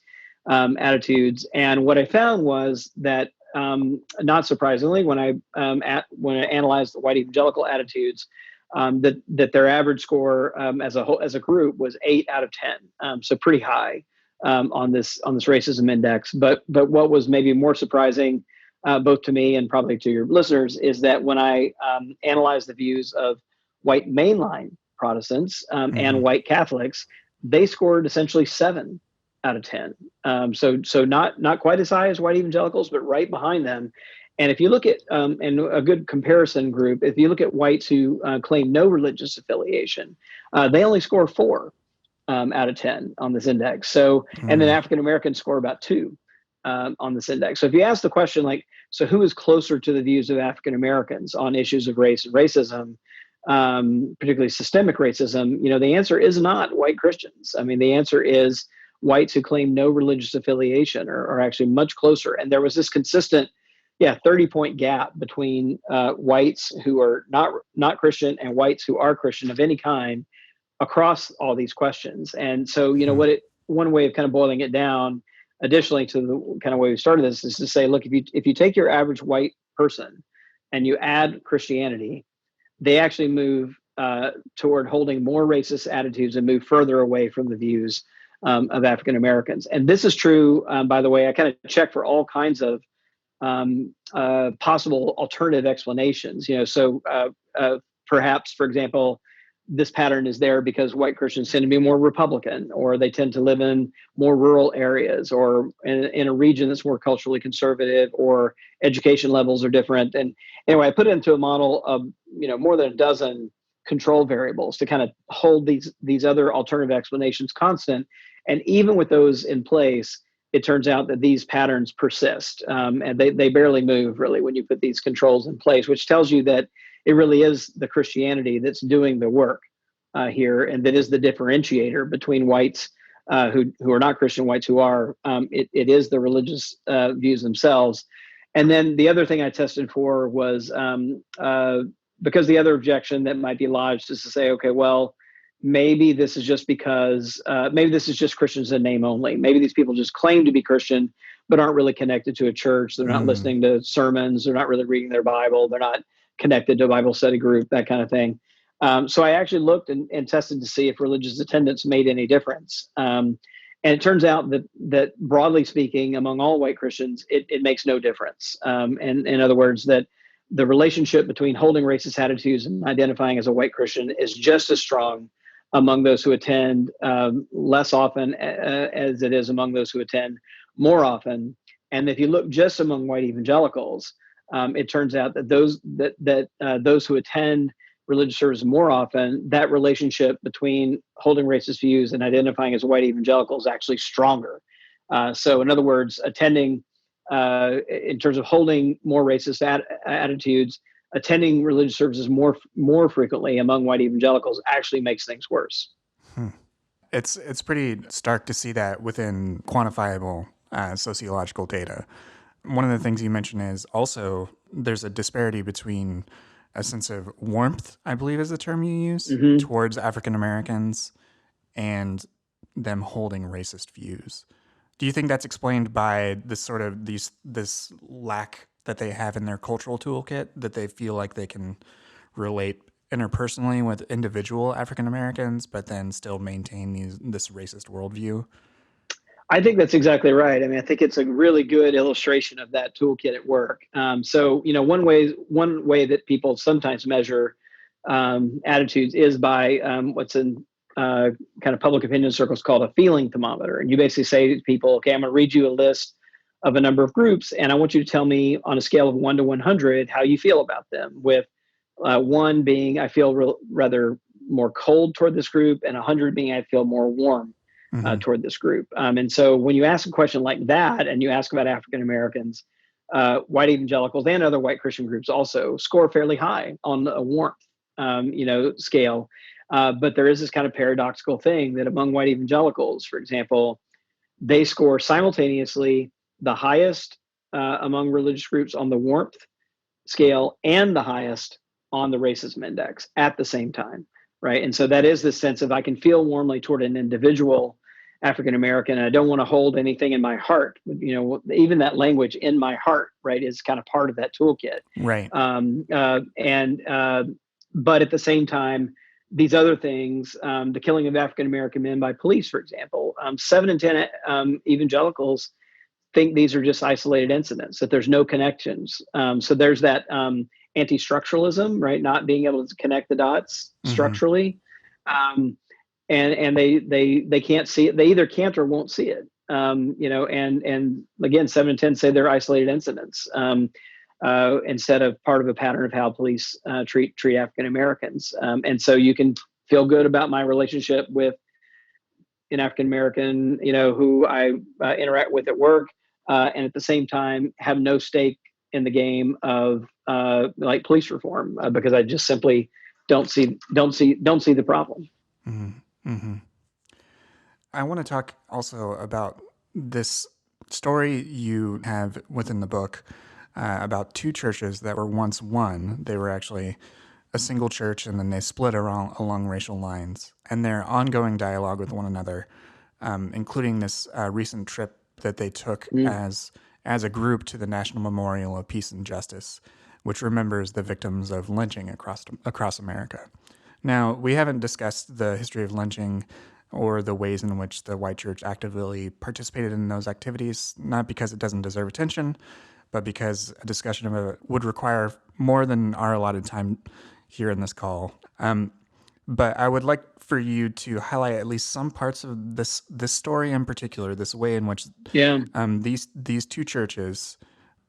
attitudes. And what I found was that, not surprisingly, when I analyzed the white evangelical attitudes, that their average score, as a group, was 8 out of 10, so pretty high, on this racism index. But what was maybe more surprising, both to me and probably to your listeners, is that when I analyzed the views of white mainline Protestants, and white Catholics, they scored essentially 7 out of 10. So not quite as high as white evangelicals, but right behind them. And if you look at, and a good comparison group, if you look at whites who claim no religious affiliation, they only score 4 out of 10 on this index. So, and then African Americans score about 2 on this index. So if you ask the question, like, so who is closer to the views of African Americans on issues of race and racism, particularly systemic racism, the answer is not white Christians. I mean, the answer is whites who claim no religious affiliation are actually much closer. And there was this consistent, 30-point gap between whites who are not Christian and whites who are Christian of any kind across all these questions. And so, one way of kind of boiling it down, additionally to the kind of way we started this, is to say, look, if you take your average white person and you add Christianity, they actually move toward holding more racist attitudes and move further away from the views of African Americans. And this is true, by the way. I kind of check for all kinds of possible alternative explanations. So perhaps, for example, this pattern is there because white Christians tend to be more Republican, or they tend to live in more rural areas, or in a region that's more culturally conservative, or education levels are different. And anyway, I put it into a model of more than a dozen control variables to kind of hold these other alternative explanations constant. And even with those in place, it turns out that these patterns persist, and they barely move, really, when you put these controls in place, which tells you that it really is the Christianity that's doing the work here, and that is the differentiator between whites who are not Christian, whites who are. It is the religious views themselves. And then the other thing I tested for was, because the other objection that might be lodged is to say, okay, well, maybe this is just because, maybe this is just Christians in name only. Maybe these people just claim to be Christian, but aren't really connected to a church. They're not listening to sermons. They're not really reading their Bible. They're not connected to a Bible study group, that kind of thing. So I actually looked and tested to see if religious attendance made any difference. And it turns out that broadly speaking, among all white Christians, it makes no difference. And in other words, that the relationship between holding racist attitudes and identifying as a white Christian is just as strong among those who attend less often as it is among those who attend more often. And if you look just among white evangelicals, it turns out that those who attend religious service more often, that relationship between holding racist views and identifying as a white evangelical is actually stronger. So in other words, attending, in terms of holding more racist attitudes, attending religious services more frequently among white evangelicals actually makes things worse. It's pretty stark to see that within quantifiable sociological data. One of the things you mentioned is also there's a disparity between a sense of warmth, I believe is the term you use, towards African Americans and them holding racist views. Do you think that's explained by this sort of this lack that they have in their cultural toolkit, that they feel like they can relate interpersonally with individual African Americans, but then still maintain this racist worldview? I think that's exactly right. I mean, I think it's a really good illustration of that toolkit at work. So, one way that people sometimes measure attitudes is by what's in kind of public opinion circles called a feeling thermometer. And you basically say to people, okay, I'm going to read you a list of a number of groups, and I want you to tell me on a scale of 1 to 100 how you feel about them, with 1 being I feel rather more cold toward this group, and 100 being I feel more warm toward this group. And so when you ask a question like that, and you ask about African Americans, white evangelicals and other white Christian groups also score fairly high on a warmth scale. But there is this kind of paradoxical thing that among white evangelicals, for example, they score simultaneously the highest among religious groups on the warmth, scale and the highest on the racism index at the same time, right? And so that is the sense of I can feel warmly toward an individual African American. I don't want to hold anything in my heart. Even that language in my heart, right, is kind of part of that toolkit. Right. And but at the same time, these other things, the killing of African American men by police, for example, 7 in 10 evangelicals think these are just isolated incidents, that there's no connections. So there's that anti-structuralism, right? Not being able to connect the dots Mm-hmm. structurally. And they can't see it. They either can't or won't see it. And again, 7 in 10 say they're isolated incidents instead of part of a pattern of how police treat African Americans. And so you can feel good about my relationship with an African American, who I interact with at work, and at the same time have no stake in the game of like police reform because I just simply don't see the problem. Mm-hmm. Mm-hmm. I want to talk also about this story you have within the book about two churches that were once one. They were actually a single church, and then they split along racial lines, and their ongoing dialogue with one another, including this recent trip that they took Mm. as a group to the National Memorial of Peace and Justice, which remembers the victims of lynching across America. Now, we haven't discussed the history of lynching or the ways in which the white church actively participated in those activities, not because it doesn't deserve attention, but because a discussion of it would require more than our allotted time here in this call. But I would like for you to highlight at least some parts of this story in particular, this way in which Yeah. these two churches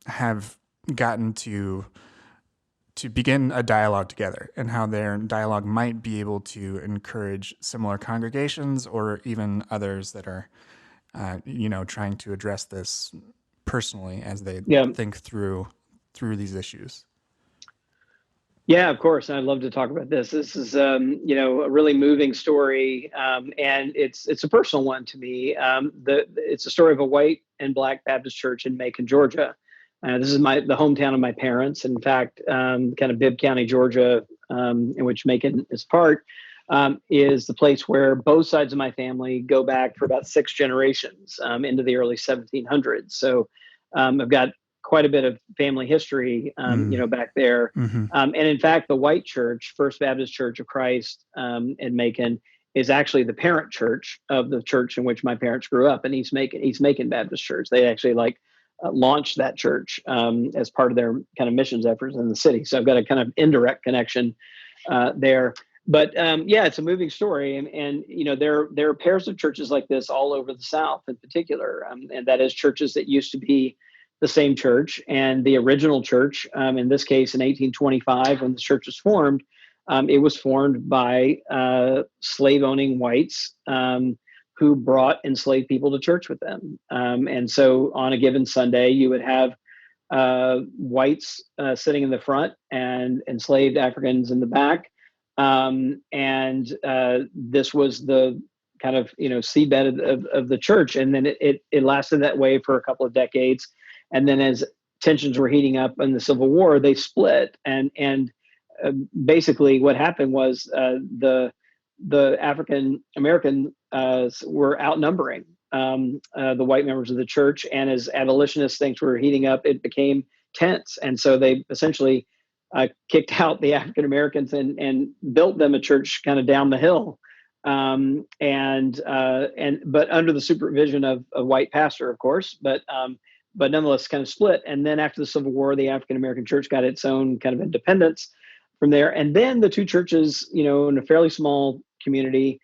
have gotten to begin a dialogue together, and how their dialogue might be able to encourage similar congregations or even others that are, trying to address this personally as they Yeah. think through these issues. Yeah, of course. I'd love to talk about this. This is, a really moving story, and it's a personal one to me. It's a story of a white and black Baptist church in Macon, Georgia. This is the hometown of my parents. In fact, kind of Bibb County, Georgia, in which Macon is part, is the place where both sides of my family go back for about 6 generations into the early 1700s. So I've got quite a bit of family history, Mm. back there. Mm-hmm. And in fact, the white church, First Baptist Church of Christ in Macon, is actually the parent church of the church in which my parents grew up in East Macon Baptist Church. They actually launched that church as part of their kind of missions efforts in the city. So I've got a kind of indirect connection there. But yeah, it's a moving story, and there are pairs of churches like this all over the South, in particular, and that is churches that used to be the same church. And the original church, in this case in 1825, when the church was formed, it was formed by slave owning whites who brought enslaved people to church with them. And so on a given Sunday, you would have whites sitting in the front and enslaved Africans in the back. And this was the kind of seabed of the church, and then it lasted that way for a couple of decades, and then as tensions were heating up in the Civil War, they split, and basically what happened was the African American were outnumbering the white members of the church, and as abolitionist things were heating up, it became tense, and so they essentially kicked out the African Americans and built them a church kind of down the hill, but under the supervision of a white pastor, of course, but nonetheless kind of split. And then after the Civil War, the African American church got its own kind of independence from there. And then the two churches, in a fairly small community,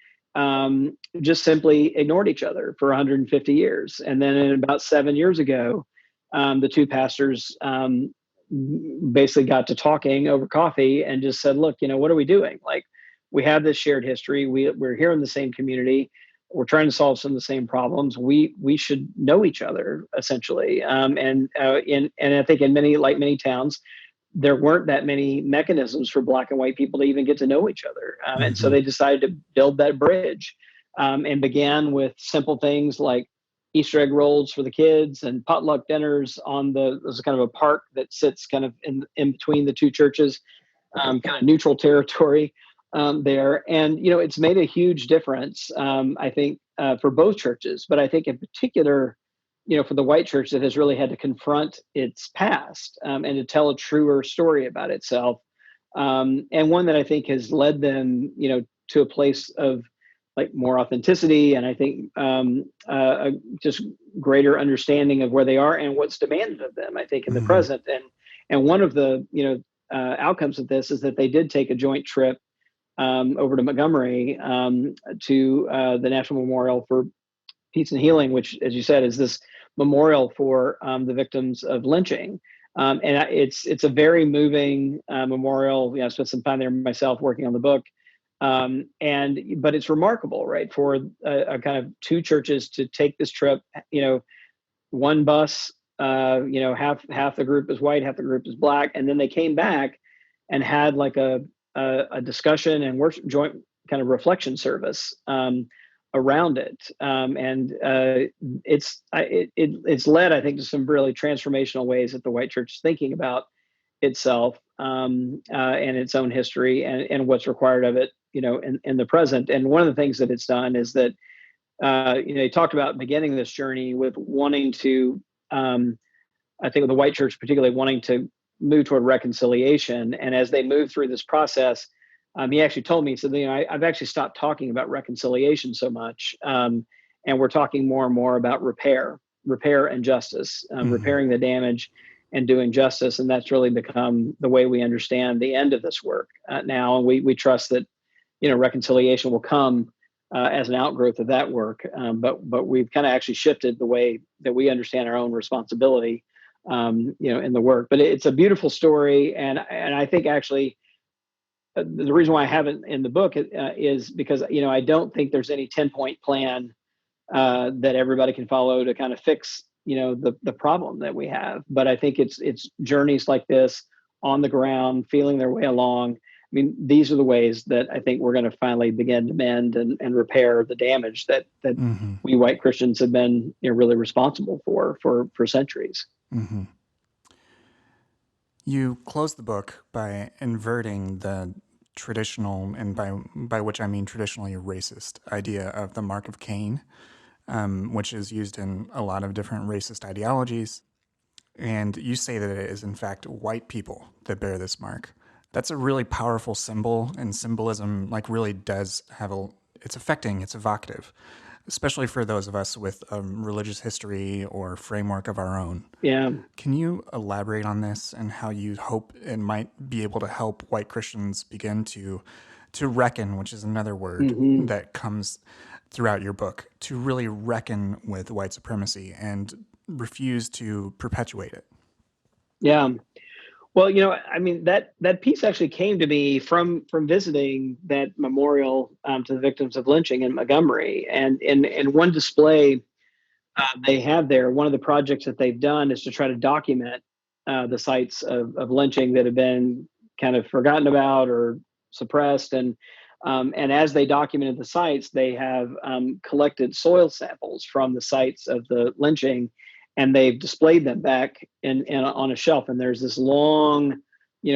just simply ignored each other for 150 years. And then about 7 years ago, the two pastors basically got to talking over coffee and just said, look, what are we doing? Like, we have this shared history. We're here in the same community. We're trying to solve some of the same problems. We should know each other, essentially. And I think in many towns, there weren't that many mechanisms for black and white people to even get to know each other. And so Mm-hmm. they decided to build that bridge, and began with simple things like Easter egg rolls for the kids and potluck dinners on there's kind of a park that sits kind of in between the two churches, kind of neutral territory there. And, it's made a huge difference, I think, for both churches. But I think in particular, for the white church that has really had to confront its past, and to tell a truer story about itself. And one that I think has led them, to a place of like more authenticity, and I think just greater understanding of where they are and what's demanded of them, I think, in the Mm-hmm. present. And one of the outcomes of this is that they did take a joint trip over to Montgomery, to the National Memorial for Peace and Healing, which, as you said, is this memorial for the victims of lynching. And it's a very moving memorial. I spent some time there myself working on the book. But it's remarkable, right, for a kind of two churches to take this trip. One bus, half the group is white, half the group is black, and then they came back and had like a discussion and worship joint kind of reflection service around it. And it's led, I think, to some really transformational ways that the white church is thinking about itself, and its own history, and what's required of it, in the present. And one of the things that it's done is that, you talked about beginning this journey with wanting to, I think, the white church particularly wanting to move toward reconciliation. And as they move through this process, he actually told me, he said, I've actually stopped talking about reconciliation so much, and we're talking more and more about repair and justice, Mm-hmm. repairing the damage and doing justice. And that's really become the way we understand the end of this work now. And we trust that, reconciliation will come as an outgrowth of that work. But we've kind of actually shifted the way that we understand our own responsibility, in the work. But it's a beautiful story. And I think actually, the reason why I haven't in the book is because, I don't think there's any 10-point plan that everybody can follow to kind of fix, the problem that we have. But I think it's journeys like this on the ground, feeling their way along. I mean, these are the ways that I think we're going to finally begin to mend and repair the damage that Mm-hmm. we white Christians have been, really responsible for centuries. Mm-hmm. You close the book by inverting the traditional, and by which I mean traditionally racist, idea of the mark of Cain, which is used in a lot of different racist ideologies. And you say that it is, in fact, white people that bear this mark. That's a really powerful symbol, and symbolism, like, really does have it's affecting, it's evocative, especially for those of us with a religious history or framework of our own. Yeah. Can you elaborate on this and how you hope it might be able to help white Christians begin to reckon, which is another word Hmm. that comes throughout your book, to really reckon with white supremacy and refuse to perpetuate it? Yeah. Well, I mean, that piece actually came to me from visiting that memorial to the victims of lynching in Montgomery, and one display they have there. One of the projects that they've done is to try to document the sites of lynching that have been kind of forgotten about or suppressed, and as they documented the sites, they have collected soil samples from the sites of the lynching, and they've displayed them back in on a shelf. And there's this long,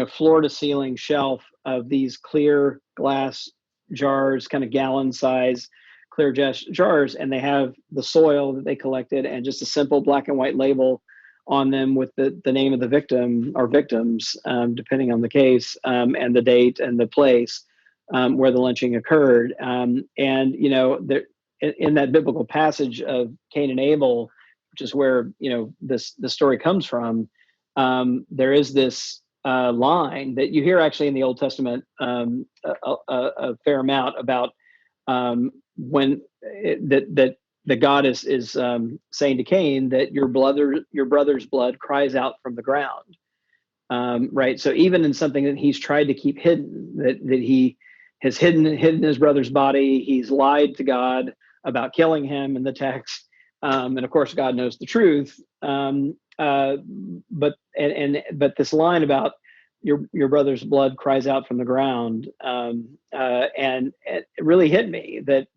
floor to ceiling shelf of these clear glass jars, kind of gallon size clear jars, and they have the soil that they collected and just a simple black and white label on them with the name of the victim or victims, depending on the case, and the date and the place where the lynching occurred. And there, in that biblical passage of Cain and Abel, which is where the story comes from, there is this line that you hear actually in the Old Testament a fair amount about, when that God is saying to Cain that your brother's blood cries out from the ground, right? So even in something that he's tried to keep hidden, that he has hidden his brother's body, he's lied to God about killing him in the text, and of course God knows the truth. But this line about your brother's blood cries out from the ground, and it really hit me that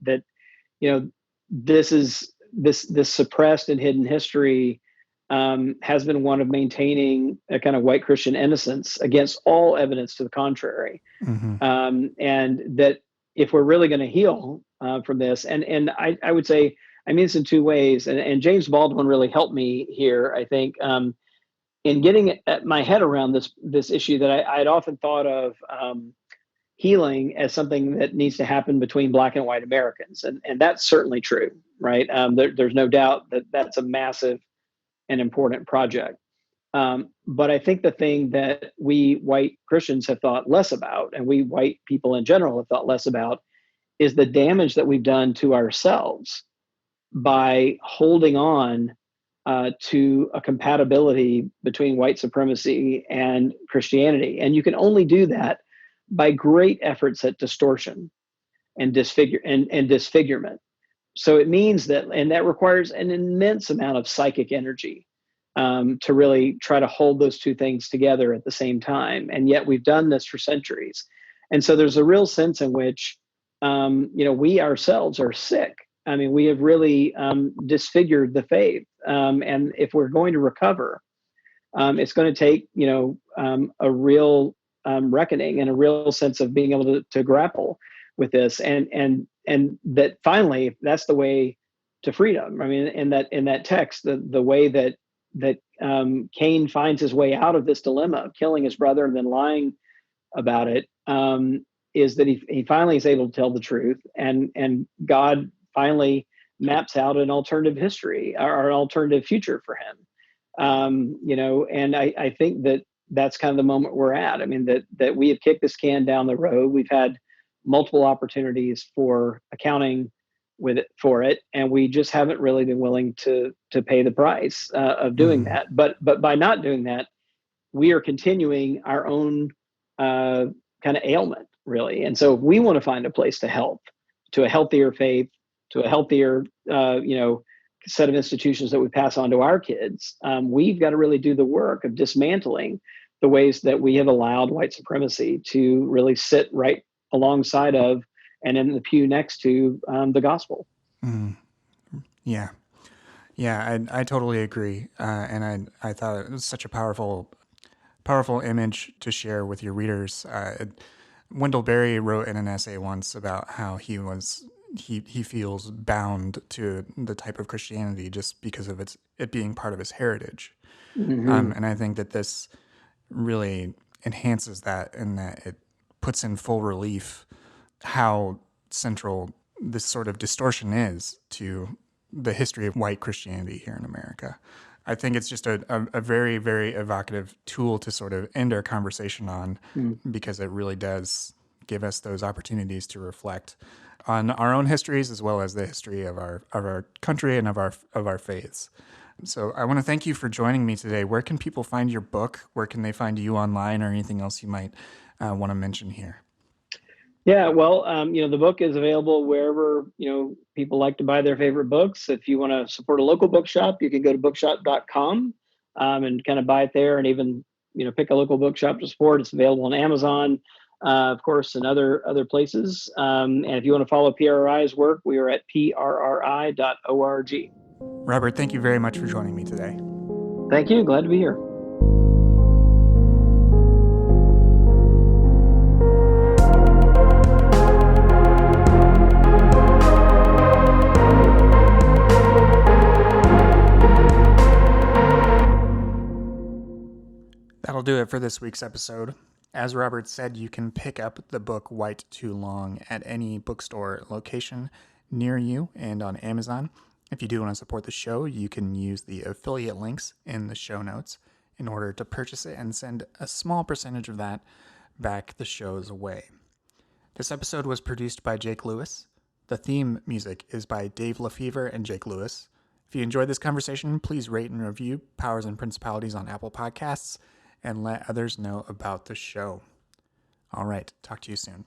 this is this suppressed and hidden history has been one of maintaining a kind of white Christian innocence against all evidence to the contrary. Mm-hmm. And that if we're really going to heal from this, and I would say, I mean this in two ways, and James Baldwin really helped me here, I think, in getting my head around this issue that I'd often thought of healing as something that needs to happen between Black and white Americans, and that's certainly true, right? There's no doubt that that's a massive and important project. But I think the thing that we white Christians have thought less about, and we white people in general have thought less about, is the damage that we've done to ourselves by holding on to a compatibility between white supremacy and Christianity. And you can only do that by great efforts at distortion and disfigurement. So it means that, and that requires an immense amount of psychic energy to really try to hold those two things together at the same time. And yet we've done this for centuries. And so there's a real sense in which, we ourselves are sick. I mean, we have really disfigured the faith. And if we're going to recover, it's going to take, a real reckoning and a real sense of being able to grapple with this. And that finally, that's the way to freedom. I mean, in that text, the way that Cain finds his way out of this dilemma of killing his brother and then lying about it, is that he finally is able to tell the truth, and God finally maps out an alternative history or an alternative future for him. And I think that that's kind of the moment we're at. I mean, that we have kicked this can down the road. We've had multiple opportunities for accounting for it, and we just haven't really been willing to pay the price of doing Mm-hmm. that. But by not doing that, we are continuing our own kind of ailment, really. And so if we want to find a place to help, to a healthier faith, to a healthier set of institutions that we pass on to our kids, we've got to really do the work of dismantling the ways that we have allowed white supremacy to really sit right alongside of and in the pew next to the gospel. Mm. Yeah. Yeah, I totally agree. And I thought it was such a powerful image to share with your readers. Wendell Berry wrote in an essay once about how he feels bound to the type of Christianity just because of it being part of his heritage. Mm-hmm. And I think that this really enhances that, in that it puts in full relief how central this sort of distortion is to the history of white Christianity here in America. I think it's just a very, very evocative tool to sort of end our conversation on, because it really does give us those opportunities to reflect on our own histories as well as the history of our country and of our faiths. So I want to thank you for joining me today. Where can people find your book? Where can they find you online, or anything else you might want to mention here? Yeah, well, the book is available wherever, people like to buy their favorite books. If you want to support a local bookshop, you can go to bookshop.com and kind of buy it there, and even, pick a local bookshop to support. It's available on Amazon, of course, and other places. And if you want to follow PRRI's work, we are at prri.org. Robert, thank you very much for joining me today. Thank you. Glad to be here. That'll do it for this week's episode. As Robert said, you can pick up the book White Too Long at any bookstore location near you and on Amazon. If you do want to support the show, you can use the affiliate links in the show notes in order to purchase it and send a small percentage of that back the show's way. This episode was produced by Jake Lewis. The theme music is by Dave LaFever and Jake Lewis. If you enjoyed this conversation, please rate and review Powers and Principalities on Apple Podcasts and let others know about the show. All right, talk to you soon.